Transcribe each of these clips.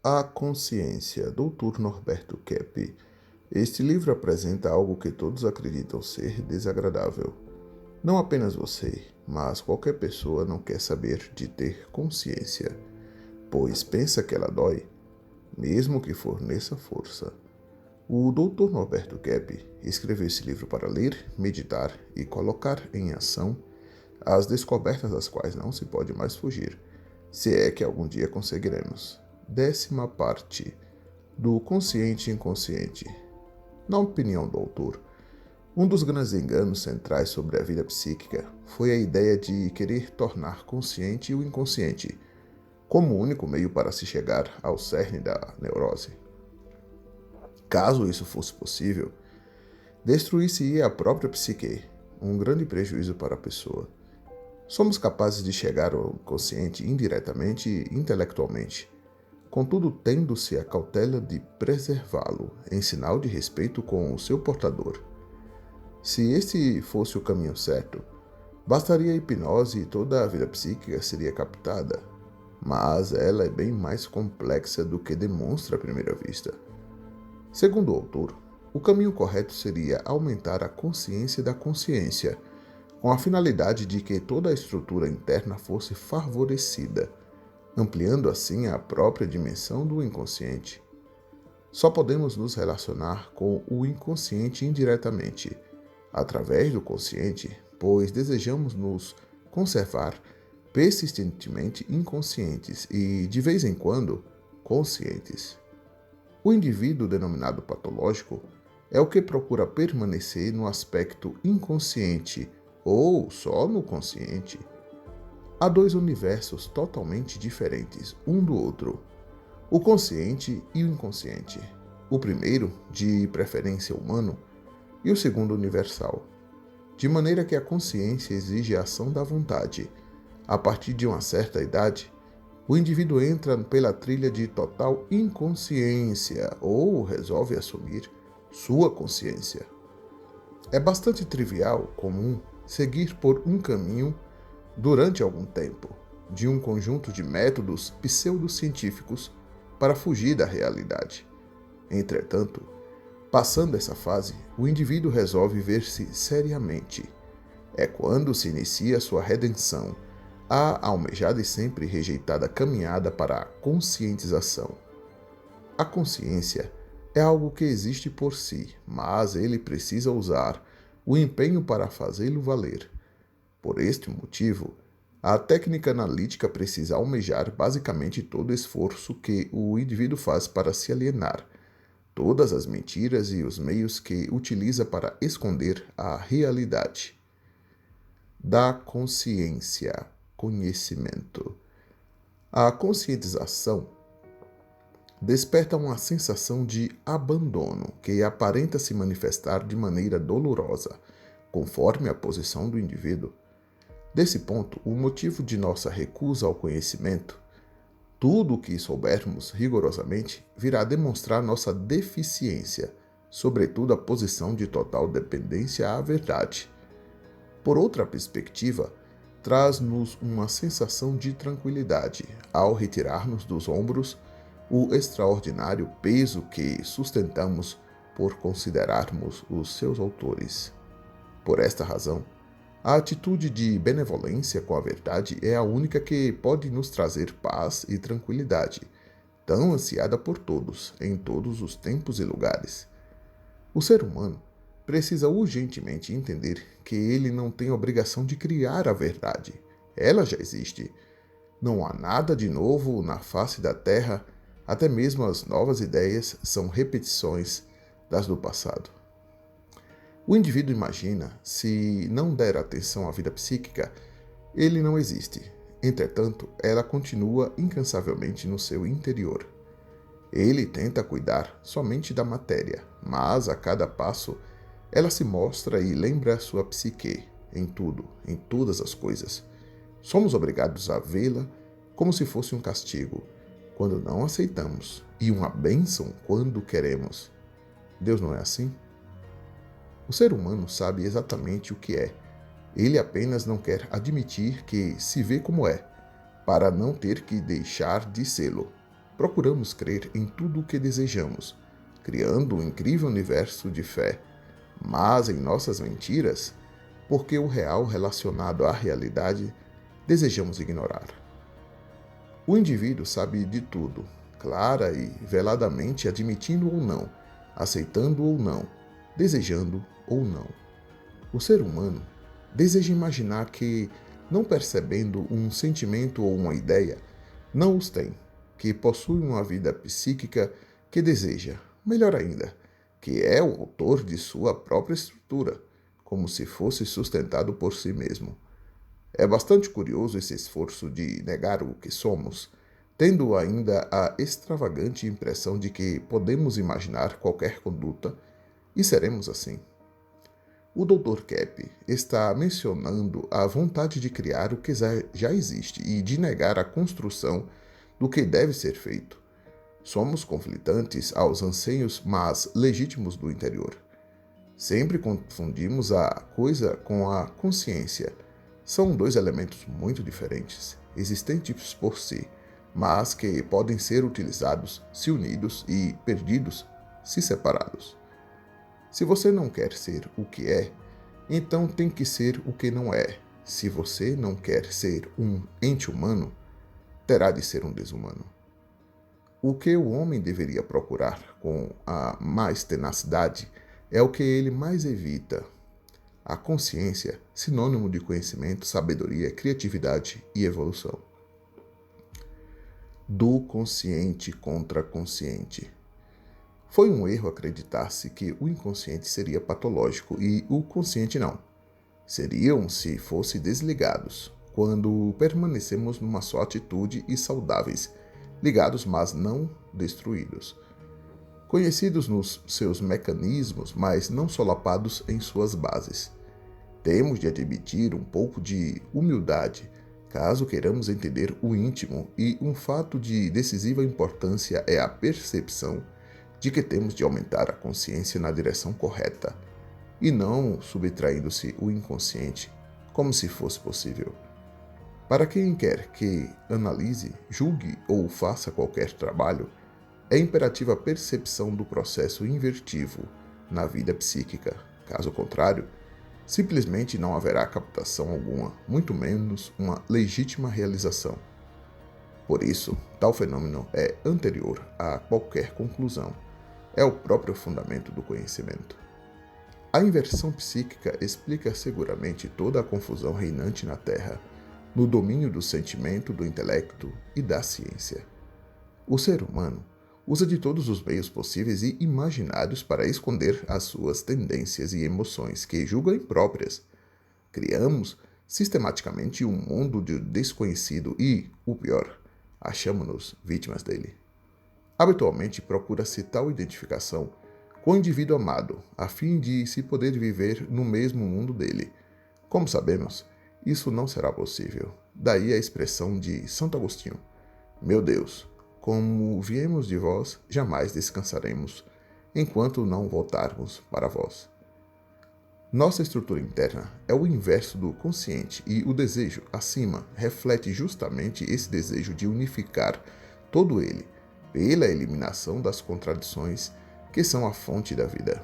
A Consciência, Dr. Norberto Kepp. Este livro apresenta algo que todos acreditam ser desagradável. Não apenas você, mas qualquer pessoa não quer saber de ter consciência, pois pensa que ela dói, mesmo que forneça força. O Dr. Norberto Kepp escreveu esse livro para ler, meditar e colocar em ação as descobertas das quais não se pode mais fugir, se é que algum dia conseguiremos. 10ª parte do consciente e inconsciente. Na opinião do autor, um dos grandes enganos centrais sobre a vida psíquica foi a ideia de querer tornar consciente o inconsciente, como o único meio para se chegar ao cerne da neurose. Caso isso fosse possível, destruir-se-ia a própria psique, um grande prejuízo para a pessoa. Somos capazes de chegar ao consciente indiretamente e intelectualmente, contudo tendo-se a cautela de preservá-lo, em sinal de respeito com o seu portador. Se este fosse o caminho certo, bastaria a hipnose e toda a vida psíquica seria captada, mas ela é bem mais complexa do que demonstra à primeira vista. Segundo o autor, o caminho correto seria aumentar a consciência da consciência, com a finalidade de que toda a estrutura interna fosse favorecida, ampliando assim a própria dimensão do inconsciente. Só podemos nos relacionar com o inconsciente indiretamente, através do consciente, pois desejamos nos conservar persistentemente inconscientes e, de vez em quando, conscientes. O indivíduo denominado patológico é o que procura permanecer no aspecto inconsciente ou só no consciente. Há dois universos totalmente diferentes um do outro, o consciente e o inconsciente. O primeiro, de preferência humano, e o segundo universal. De maneira que a consciência exige a ação da vontade. A partir de uma certa idade, o indivíduo entra pela trilha de total inconsciência ou resolve assumir sua consciência. É bastante trivial, comum, seguir por um caminho durante algum tempo, de um conjunto de métodos pseudocientíficos para fugir da realidade. Entretanto, passando essa fase, o indivíduo resolve ver-se seriamente. É quando se inicia sua redenção, a almejada e sempre rejeitada caminhada para a conscientização. A consciência é algo que existe por si, mas ele precisa usar o empenho para fazê-lo valer. Por este motivo, a técnica analítica precisa almejar basicamente todo o esforço que o indivíduo faz para se alienar, todas as mentiras e os meios que utiliza para esconder a realidade. Da consciência, conhecimento. A conscientização desperta uma sensação de abandono que aparenta se manifestar de maneira dolorosa, conforme a posição do indivíduo. Desse ponto, o motivo de nossa recusa ao conhecimento, tudo o que soubermos rigorosamente, virá demonstrar nossa deficiência, sobretudo a posição de total dependência à verdade. Por outra perspectiva, traz-nos uma sensação de tranquilidade ao retirar-nos dos ombros o extraordinário peso que sustentamos por considerarmos os seus autores. Por esta razão, a atitude de benevolência com a verdade é a única que pode nos trazer paz e tranquilidade, tão ansiada por todos, em todos os tempos e lugares. O ser humano precisa urgentemente entender que ele não tem obrigação de criar a verdade. Ela já existe. Não há nada de novo na face da Terra, até mesmo as novas ideias são repetições das do passado. O indivíduo imagina, se não der atenção à vida psíquica, ele não existe. Entretanto, ela continua incansavelmente no seu interior. Ele tenta cuidar somente da matéria, mas a cada passo ela se mostra e lembra a sua psique, em tudo, em todas as coisas. Somos obrigados a vê-la como se fosse um castigo, quando não aceitamos, e uma bênção quando queremos. Deus não é assim? O ser humano sabe exatamente o que é. Ele apenas não quer admitir que se vê como é, para não ter que deixar de sê-lo. procuramos crer em tudo o que desejamos, criando um incrível universo de fé, mas em nossas mentiras, porque o real relacionado à realidade desejamos ignorar. O indivíduo sabe de tudo, clara e veladamente admitindo ou não, aceitando ou não, desejando ou não. O ser humano deseja imaginar que, não percebendo um sentimento ou uma ideia, não os tem, que possui uma vida psíquica que deseja, melhor ainda, que é o autor de sua própria estrutura, como se fosse sustentado por si mesmo. É bastante curioso esse esforço de negar o que somos, tendo ainda a extravagante impressão de que podemos imaginar qualquer conduta e seremos assim. O Dr. Kepp está mencionando a vontade de criar o que já existe e de negar a construção do que deve ser feito. Somos conflitantes aos anseios, mas legítimos do interior. Sempre confundimos a coisa com a consciência. São dois elementos muito diferentes, existentes por si, mas que podem ser utilizados se unidos e perdidos se separados. Se você não quer ser o que é, então tem que ser o que não é. Se você não quer ser um ente humano, terá de ser um desumano. O que o homem deveria procurar com a mais tenacidade é o que ele mais evita: a consciência, sinônimo de conhecimento, sabedoria, criatividade e evolução. Do consciente contra consciente. Foi um erro acreditar-se que o inconsciente seria patológico e o consciente não. Seriam se fossem desligados, quando permanecemos numa só atitude e saudáveis, ligados mas não destruídos. Conhecidos nos seus mecanismos, mas não solapados em suas bases. Temos de admitir um pouco de humildade, caso queiramos entender o íntimo, e um fato de decisiva importância é a percepção de que temos de aumentar a consciência na direção correta, e não subtraindo-se o inconsciente, como se fosse possível. Para quem quer que analise, julgue ou faça qualquer trabalho, é imperativa a percepção do processo invertivo na vida psíquica. Caso contrário, simplesmente não haverá captação alguma, muito menos uma legítima realização. Por isso, tal fenômeno é anterior a qualquer conclusão. É o próprio fundamento do conhecimento. A inversão psíquica explica seguramente toda a confusão reinante na Terra, no domínio do sentimento, do intelecto e da ciência. O ser humano usa de todos os meios possíveis e imaginários para esconder as suas tendências e emoções que julga impróprias. Criamos sistematicamente um mundo de desconhecido e, o pior, achamos-nos vítimas dele. Habitualmente procura-se tal identificação com o indivíduo amado, a fim de se poder viver no mesmo mundo dele. Como sabemos, isso não será possível. Daí a expressão de Santo Agostinho: Meu Deus, como viemos de vós, jamais descansaremos, enquanto não voltarmos para vós. Nossa estrutura interna é o inverso do consciente e o desejo, acima, reflete justamente esse desejo de unificar todo ele, pela eliminação das contradições que são a fonte da vida.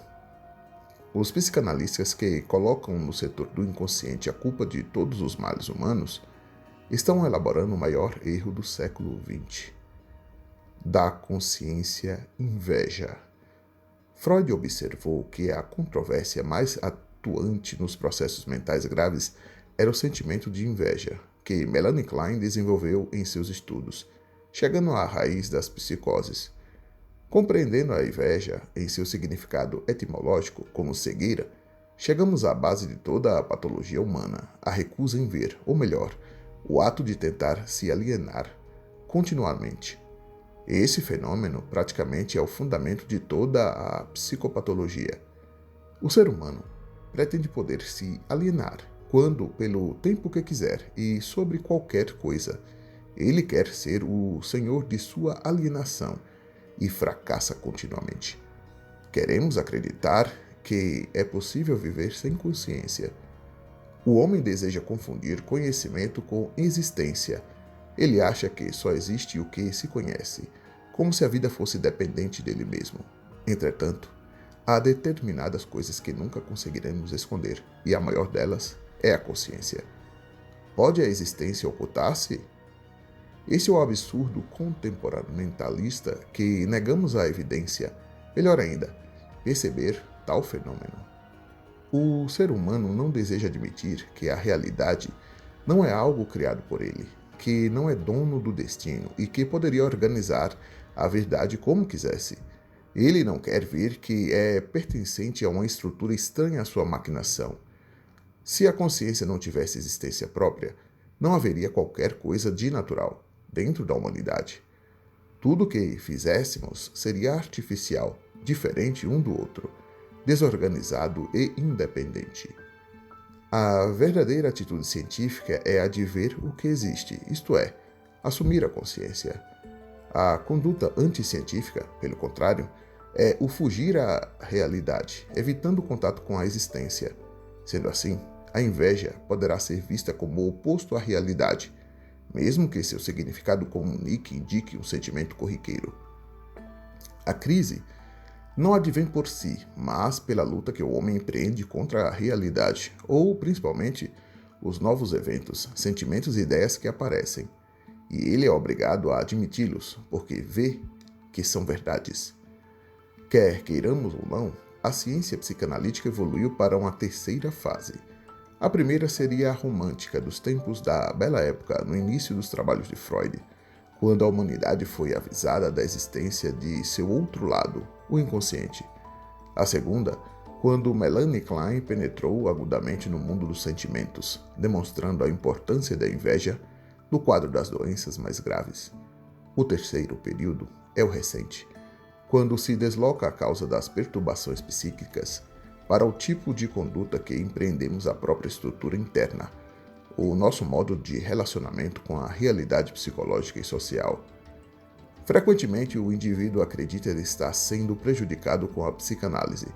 Os psicanalistas que colocam no setor do inconsciente a culpa de todos os males humanos estão elaborando o maior erro do século XX. Da consciência inveja. Freud observou que a controvérsia mais atuante nos processos mentais graves era o sentimento de inveja, que Melanie Klein desenvolveu em seus estudos, chegando à raiz das psicoses. Compreendendo a inveja em seu significado etimológico como cegueira, chegamos à base de toda a patologia humana, a recusa em ver, ou melhor, o ato de tentar se alienar continuamente. Esse fenômeno praticamente é o fundamento de toda a psicopatologia. O ser humano pretende poder se alienar quando, pelo tempo que quiser e sobre qualquer coisa. Ele quer ser o senhor de sua alienação e fracassa continuamente. Queremos acreditar que é possível viver sem consciência. O homem deseja confundir conhecimento com existência. Ele acha que só existe o que se conhece, como se a vida fosse dependente dele mesmo. Entretanto, há determinadas coisas que nunca conseguiremos esconder, e a maior delas é a consciência. Pode a existência ocultar-se? Esse é o absurdo contemporamentalista que negamos a evidência, melhor ainda, perceber tal fenômeno. O ser humano não deseja admitir que a realidade não é algo criado por ele, que não é dono do destino e que poderia organizar a verdade como quisesse. Ele não quer ver que é pertencente a uma estrutura estranha à sua maquinação. Se a consciência não tivesse existência própria, não haveria qualquer coisa de natural dentro da humanidade. Tudo o que fizéssemos seria artificial, diferente um do outro, desorganizado e independente. A verdadeira atitude científica é a de ver o que existe, isto é, assumir a consciência. A conduta anticientífica, pelo contrário, é o fugir à realidade, evitando o contato com a existência. Sendo assim, a inveja poderá ser vista como o oposto à realidade, mesmo que seu significado comunique e indique um sentimento corriqueiro. A crise não advém por si, mas pela luta que o homem empreende contra a realidade, ou, principalmente, os novos eventos, sentimentos e ideias que aparecem. E ele é obrigado a admiti-los, porque vê que são verdades. Quer queiramos ou não, a ciência psicanalítica evoluiu para uma terceira fase. A primeira seria a romântica, dos tempos da Bela Época, no início dos trabalhos de Freud, quando a humanidade foi avisada da existência de seu outro lado, o inconsciente. A segunda, quando Melanie Klein penetrou agudamente no mundo dos sentimentos, demonstrando a importância da inveja no quadro das doenças mais graves. O terceiro período é o recente, quando se desloca a causa das perturbações psíquicas para o tipo de conduta que empreendemos a própria estrutura interna, o nosso modo de relacionamento com a realidade psicológica e social. Frequentemente, o indivíduo acredita estar sendo prejudicado com a psicanálise.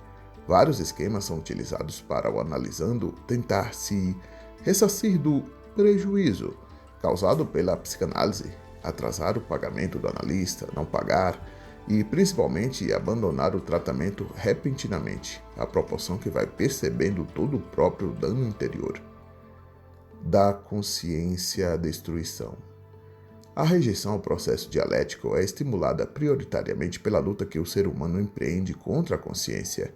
Vários esquemas são utilizados para o analisando tentar se ressarcir do prejuízo causado pela psicanálise, atrasar o pagamento do analista, não pagar e, principalmente, abandonar o tratamento repentinamente, à proporção que vai percebendo todo o próprio dano interior. Da consciência à destruição. A rejeição ao processo dialético é estimulada prioritariamente pela luta que o ser humano empreende contra a consciência.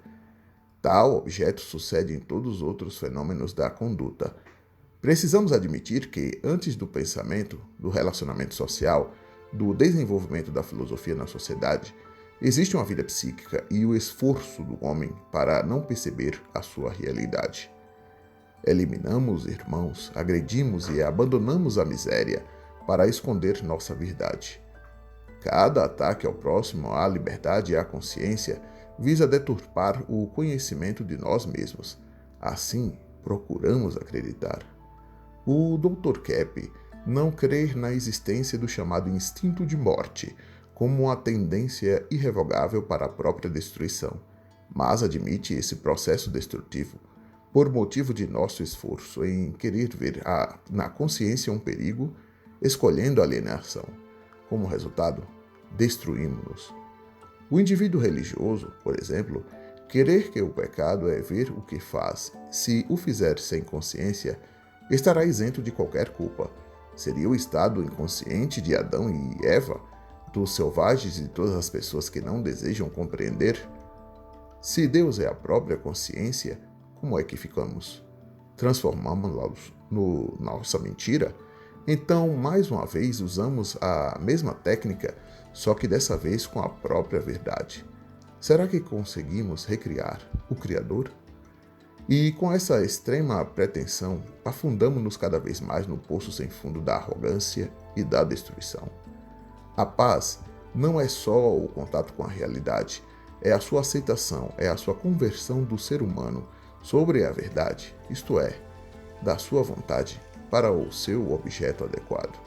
Tal objeto sucede em todos os outros fenômenos da conduta. Precisamos admitir que, antes do pensamento, do relacionamento social, do desenvolvimento da filosofia na sociedade, existe uma vida psíquica e o esforço do homem para não perceber a sua realidade. Eliminamos irmãos, agredimos e abandonamos a miséria para esconder nossa verdade. Cada ataque ao próximo, à liberdade e à consciência visa deturpar o conhecimento de nós mesmos. Assim, procuramos acreditar. O Dr. Kepp não crê na existência do chamado instinto de morte como uma tendência irrevogável para a própria destruição, mas admite esse processo destrutivo por motivo de nosso esforço em querer ver na consciência um perigo, escolhendo a alienação. Como resultado, destruímos-nos. O indivíduo religioso, por exemplo, querer que o pecado é ver o que faz, se o fizer sem consciência, estará isento de qualquer culpa. Seria o estado inconsciente de Adão e Eva, dos selvagens e de todas as pessoas que não desejam compreender? Se Deus é a própria consciência, como é que ficamos? Transformamos-nos na nossa mentira? Então, mais uma vez, usamos a mesma técnica, só que dessa vez com a própria verdade. Será que conseguimos recriar o Criador? E com essa extrema pretensão, afundamos-nos cada vez mais no poço sem fundo da arrogância e da destruição. A paz não é só o contato com a realidade, é a sua aceitação, é a sua conversão do ser humano sobre a verdade, isto é, da sua vontade para o seu objeto adequado.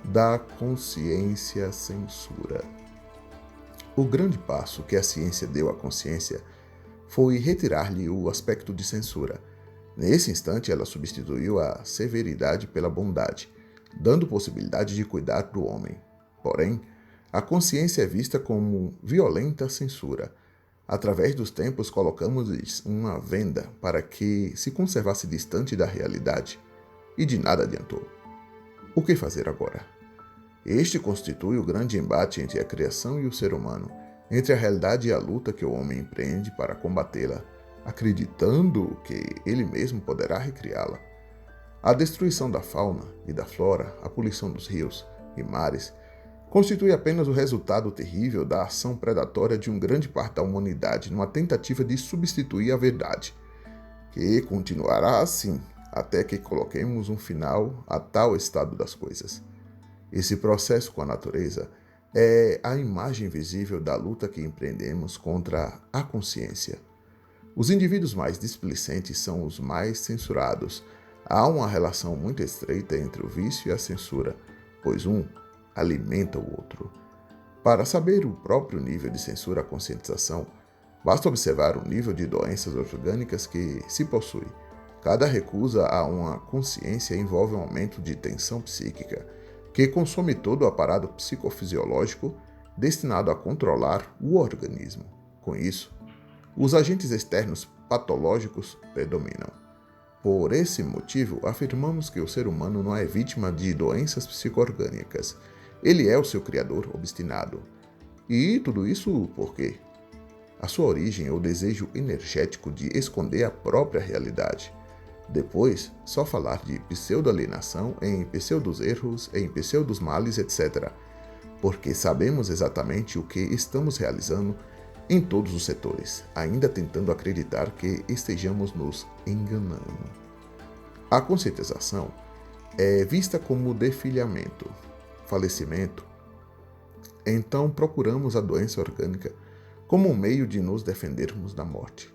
Da consciência à censura. O grande passo que a ciência deu à consciência foi retirar-lhe o aspecto de censura. Nesse instante, ela substituiu a severidade pela bondade, dando possibilidade de cuidar do homem. Porém, A consciência é vista como violenta censura. Através dos tempos, colocamos uma venda para que se conservasse distante da realidade, e de nada adiantou. O que fazer agora? Este constitui o grande embate entre a criação e o ser humano, entre a realidade e a luta que o homem empreende para combatê-la, acreditando que ele mesmo poderá recriá-la. A destruição da fauna e da flora, a poluição dos rios e mares, constitui apenas o resultado terrível da ação predatória de uma grande parte da humanidade numa tentativa de substituir a verdade, que continuará assim até que coloquemos um final a tal estado das coisas. Esse processo com a natureza é a imagem visível da luta que empreendemos contra a consciência. Os indivíduos mais displicentes são os mais censurados. Há uma relação muito estreita entre o vício e a censura, pois um alimenta o outro. Para saber o próprio nível de censura à conscientização, basta observar o nível de doenças orgânicas que se possui. Cada recusa a uma consciência envolve um aumento de tensão psíquica, que consome todo o aparato psicofisiológico destinado a controlar o organismo. Com isso, os agentes externos patológicos predominam. Por esse motivo, afirmamos que o ser humano não é vítima de doenças psicoorgânicas. Ele é o seu criador obstinado. E tudo isso por quê? A sua origem é o desejo energético de esconder a própria realidade. Depois, só falar de pseudo-alienação em pseudos-erros, em pseudos-males, etc. Porque sabemos exatamente o que estamos realizando em todos os setores, ainda tentando acreditar que estejamos nos enganando. A conscientização é vista como defilhamento, falecimento. Então procuramos a doença orgânica como um meio de nos defendermos da morte.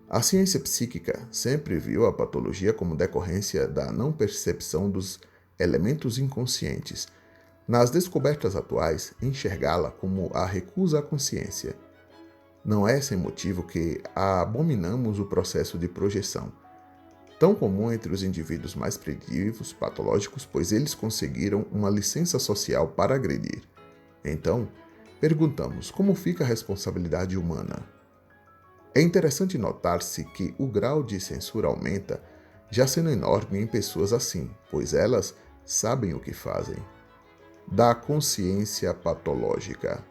A ciência psíquica sempre viu a patologia como decorrência da não percepção dos elementos inconscientes. Nas descobertas atuais, enxergá-la como a recusa à consciência. Não é sem motivo que abominamos o processo de projeção, tão comum entre os indivíduos mais primitivos, patológicos, pois eles conseguiram uma licença social para agredir. Então, perguntamos como fica a responsabilidade humana. É interessante notar-se que o grau de censura aumenta, já sendo enorme em pessoas assim, pois elas sabem o que fazem. Da consciência patológica.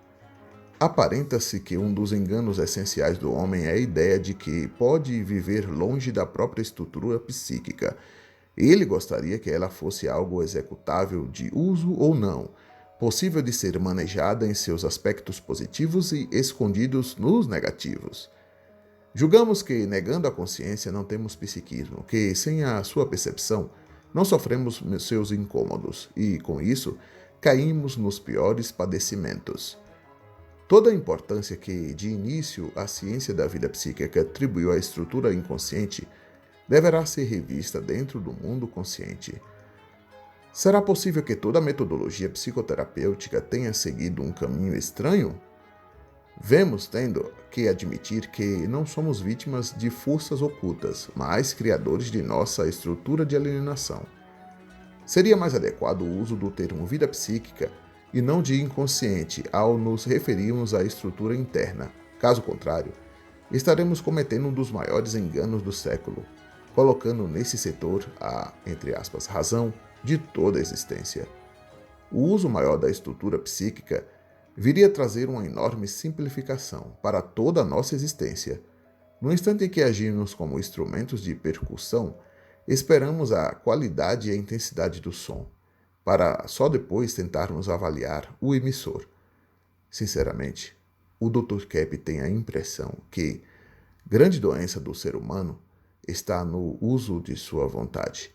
Aparenta-se que um dos enganos essenciais do homem é a ideia de que pode viver longe da própria estrutura psíquica. Ele gostaria que ela fosse algo executável de uso ou não, possível de ser manejada em seus aspectos positivos e escondidos nos negativos. Julgamos que, negando a consciência, não temos psiquismo, que, sem a sua percepção, não sofremos seus incômodos e, com isso, caímos nos piores padecimentos. Toda a importância que, de início, a ciência da vida psíquica atribuiu à estrutura inconsciente deverá ser revista dentro do mundo consciente. Será possível que toda a metodologia psicoterapêutica tenha seguido um caminho estranho? Vemos tendo que admitir que não somos vítimas de forças ocultas, mas criadores de nossa estrutura de alienação. Seria mais adequado o uso do termo vida psíquica e não de inconsciente ao nos referirmos à estrutura interna. Caso contrário, estaremos cometendo um dos maiores enganos do século, colocando nesse setor a, entre aspas, razão de toda a existência. O uso maior da estrutura psíquica viria a trazer uma enorme simplificação para toda a nossa existência. No instante em que agimos como instrumentos de percussão, esperamos a qualidade e a intensidade do som, para só depois tentarmos avaliar o emissor. Sinceramente, o Dr. Kepp tem a impressão que grande doença do ser humano está no uso de sua vontade.